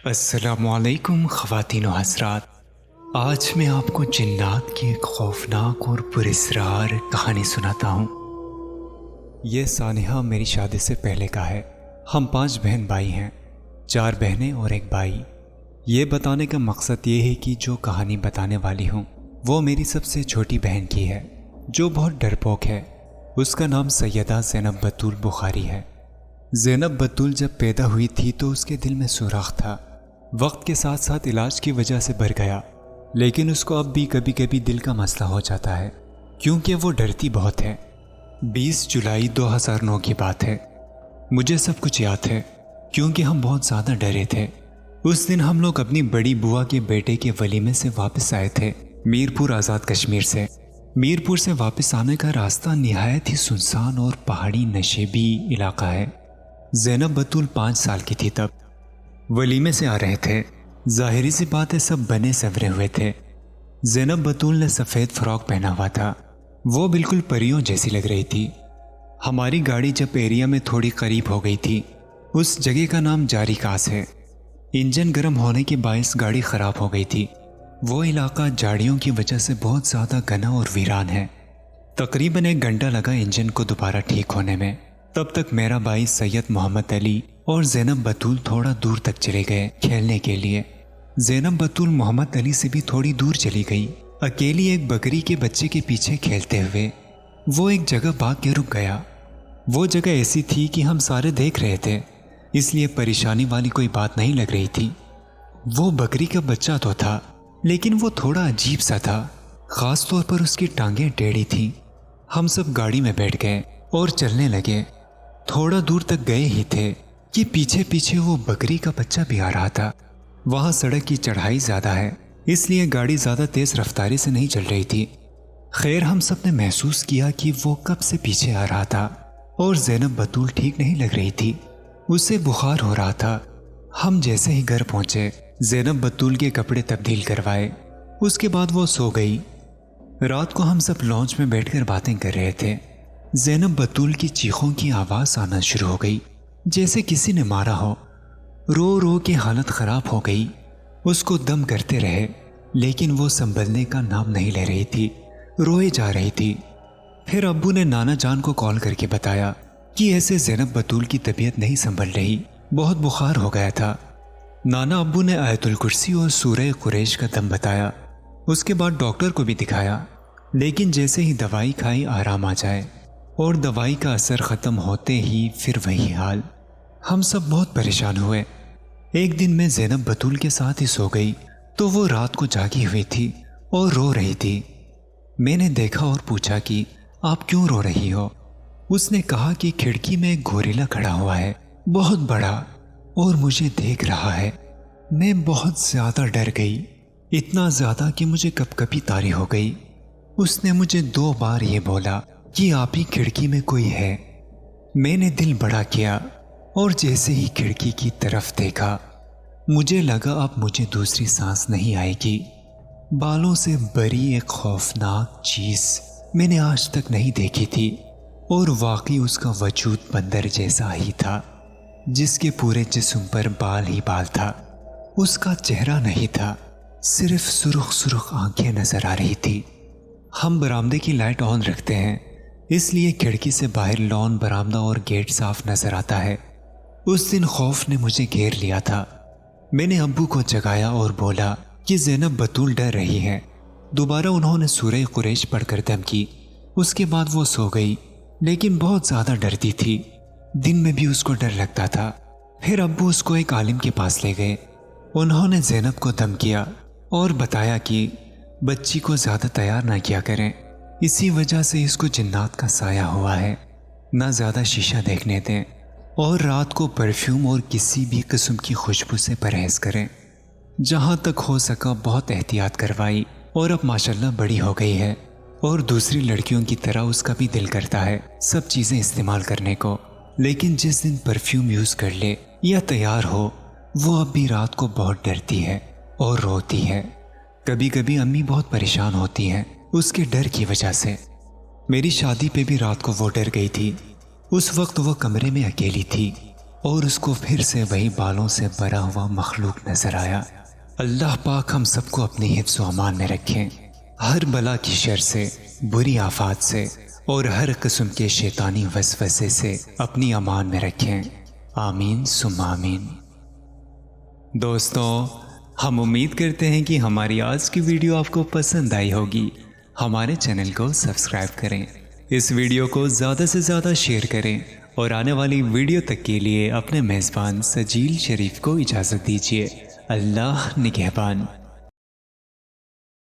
السلام علیکم خواتین و حضرات، آج میں آپ کو جنات کی ایک خوفناک اور پراسرار کہانی سناتا ہوں۔ یہ سانحہ میری شادی سے پہلے کا ہے۔ ہم 5 بہن بھائی ہیں، 4 بہنیں اور 1 بھائی۔ یہ بتانے کا مقصد یہ ہے کہ جو کہانی بتانے والی ہوں وہ میری سب سے چھوٹی بہن کی ہے، جو بہت ڈرپوک ہے۔ اس کا نام سیدہ زینب بطول بخاری ہے۔ زینب بطول جب پیدا ہوئی تھی تو اس کے دل میں سوراخ تھا، وقت کے ساتھ ساتھ علاج کی وجہ سے بڑھ گیا، لیکن اس کو اب بھی کبھی کبھی دل کا مسئلہ ہو جاتا ہے کیونکہ وہ ڈرتی بہت ہے۔ 20 جولائی 2009 کی بات ہے۔ مجھے سب کچھ یاد ہے کیونکہ ہم بہت زیادہ ڈرے تھے۔ اس دن ہم لوگ اپنی بڑی بوا کے بیٹے کے ولیمے سے واپس آئے تھے، میرپور آزاد کشمیر سے۔ میرپور سے واپس آنے کا راستہ نہایت ہی سنسان اور پہاڑی نشیبی علاقہ ہے۔ زینب بطول 5 سال کی تھی تب۔ ولیمے سے آ رہے تھے، ظاہری سی بات ہے سب بنے سنورے ہوئے تھے۔ زینب بطول نے سفید فراک پہنا ہوا تھا، وہ بالکل پریوں جیسی لگ رہی تھی۔ ہماری گاڑی جب ایریا میں تھوڑی قریب ہو گئی تھی، اس جگہ کا نام جاری کاس ہے۔ انجن گرم ہونے کے باعث گاڑی خراب ہو گئی تھی۔ وہ علاقہ جھاڑیوں کی وجہ سے بہت زیادہ گھنا اور ویران ہے۔ تقریباً 1 گھنٹہ لگا انجن کو دوبارہ ٹھیک ہونے میں۔ تب تک میرا بھائی سید محمد علی اور زینب بطول تھوڑا دور تک چلے گئے کھیلنے کے لیے۔ زینب بطول محمد علی سے بھی تھوڑی دور چلی گئی، اکیلی ایک بکری کے بچے کے پیچھے کھیلتے ہوئے۔ وہ ایک جگہ بھاگ کے رک گیا۔ وہ جگہ ایسی تھی کہ ہم سارے دیکھ رہے تھے، اس لیے پریشانی والی کوئی بات نہیں لگ رہی تھی۔ وہ بکری کا بچہ تو تھا، لیکن وہ تھوڑا عجیب سا تھا، خاص طور پر اس کی ٹانگیں ٹیڑھی تھیں۔ ہم سب گاڑی میں بیٹھ گئے اور چلنے لگے۔ تھوڑا دور تک گئے ہی تھے کہ پیچھے پیچھے وہ بکری کا بچہ بھی آ رہا تھا۔ وہاں سڑک کی چڑھائی زیادہ ہے، اس لیے گاڑی زیادہ تیز رفتاری سے نہیں چل رہی تھی۔ خیر ہم سب نے محسوس کیا کہ وہ کب سے پیچھے آ رہا تھا، اور زینب بطول ٹھیک نہیں لگ رہی تھی، اسے بخار ہو رہا تھا۔ ہم جیسے ہی گھر پہنچے، زینب بطول کے کپڑے تبدیل کروائے، اس کے بعد وہ سو گئی۔ رات کو ہم سب لانچ میں بیٹھ کر باتیں کر رہے تھے۔ زینب بطول کی چیخوں کی آواز آنا شروع ہو گئی، جیسے کسی نے مارا ہو۔ رو رو کے حالت خراب ہو گئی۔ اس کو دم کرتے رہے، لیکن وہ سنبھلنے کا نام نہیں لے رہی تھی، روئے جا رہی تھی۔ پھر ابو نے نانا جان کو کال کر کے بتایا کہ ایسے زینب بطول کی طبیعت نہیں سنبھل رہی، بہت بخار ہو گیا تھا۔ نانا ابو نے آیت الکرسی اور سورہ قریش کا دم بتایا۔ اس کے بعد ڈاکٹر کو بھی دکھایا، لیکن جیسے ہی دوائی کھائی آرام آ جائے، اور دوائی کا اثر ختم ہوتے ہی پھر وہی حال۔ ہم سب بہت پریشان ہوئے۔ ایک دن میں زینب بطول کے ساتھ ہی سو گئی تو وہ رات کو جاگی ہوئی تھی اور رو رہی تھی۔ میں نے دیکھا اور پوچھا کہ آپ کیوں رو رہی ہو؟ اس نے کہا کہ کھڑکی میں ایک گوریلا کھڑا ہوا ہے، بہت بڑا، اور مجھے دیکھ رہا ہے۔ میں بہت زیادہ ڈر گئی، اتنا زیادہ کہ مجھے کپ کپی طاری ہو گئی۔ اس نے مجھے 2 بار یہ بولا کہ آپ ہی کھڑکی میں کوئی ہے۔ میں نے دل بڑا کیا اور جیسے ہی کھڑکی کی طرف دیکھا، مجھے لگا اب مجھے دوسری سانس نہیں آئے گی۔ بالوں سے بری ایک خوفناک چیز میں نے آج تک نہیں دیکھی تھی، اور واقعی اس کا وجود بندر جیسا ہی تھا، جس کے پورے جسم پر بال ہی بال تھا۔ اس کا چہرہ نہیں تھا، صرف سرخ سرخ آنکھیں نظر آ رہی تھی۔ ہم برآمدے کی لائٹ آن رکھتے ہیں، اس لیے کھڑکی سے باہر لان، برآمدہ اور گیٹ صاف نظر آتا ہے۔ اس دن خوف نے مجھے گھیر لیا تھا۔ میں نے ابو کو جگایا اور بولا کہ زینب بطول ڈر رہی ہے۔ دوبارہ انہوں نے سورہ قریش پڑھ کر دم کی۔ اس کے بعد وہ سو گئی، لیکن بہت زیادہ ڈرتی تھی، دن میں بھی اس کو ڈر لگتا تھا۔ پھر ابو اس کو ایک عالم کے پاس لے گئے۔ انہوں نے زینب کو دم کیا اور بتایا کہ بچی کو زیادہ تیار نہ کیا کریں، اسی وجہ سے اس کو جنات کا سایہ ہوا ہے۔ نہ زیادہ شیشہ دیکھنے دیں، اور رات کو پرفیوم اور کسی بھی قسم کی خوشبو سے پرہیز کریں۔ جہاں تک ہو سکا بہت احتیاط کروائی، اور اب ماشاءاللہ بڑی ہو گئی ہے، اور دوسری لڑکیوں کی طرح اس کا بھی دل کرتا ہے سب چیزیں استعمال کرنے کو، لیکن جس دن پرفیوم یوز کر لے یا تیار ہو، وہ اب بھی رات کو بہت ڈرتی ہے اور روتی ہے۔ کبھی کبھی امی بہت پریشان ہوتی ہیں اس کے ڈر کی وجہ سے۔ میری شادی پہ بھی رات کو وہ ڈر گئی تھی۔ اس وقت وہ کمرے میں اکیلی تھی، اور اس کو پھر سے وہی بالوں سے بھرا ہوا مخلوق نظر آیا۔ اللہ پاک ہم سب کو اپنی حفظ و امان میں رکھیں، ہر بلا کی شر سے، بری آفات سے اور ہر قسم کے شیطانی وسوسے سے اپنی امان میں رکھیں، آمین ثم آمین۔ دوستوں، ہم امید کرتے ہیں کہ ہماری آج کی ویڈیو آپ کو پسند آئی ہوگی۔ ہمارے چینل کو سبسکرائب کریں، اس ویڈیو کو زیادہ سے زیادہ شیئر کریں اور آنے والی ویڈیو تک کے لیے اپنے میزبان سجیل شریف کو اجازت دیجیے۔ اللہ نگہبان۔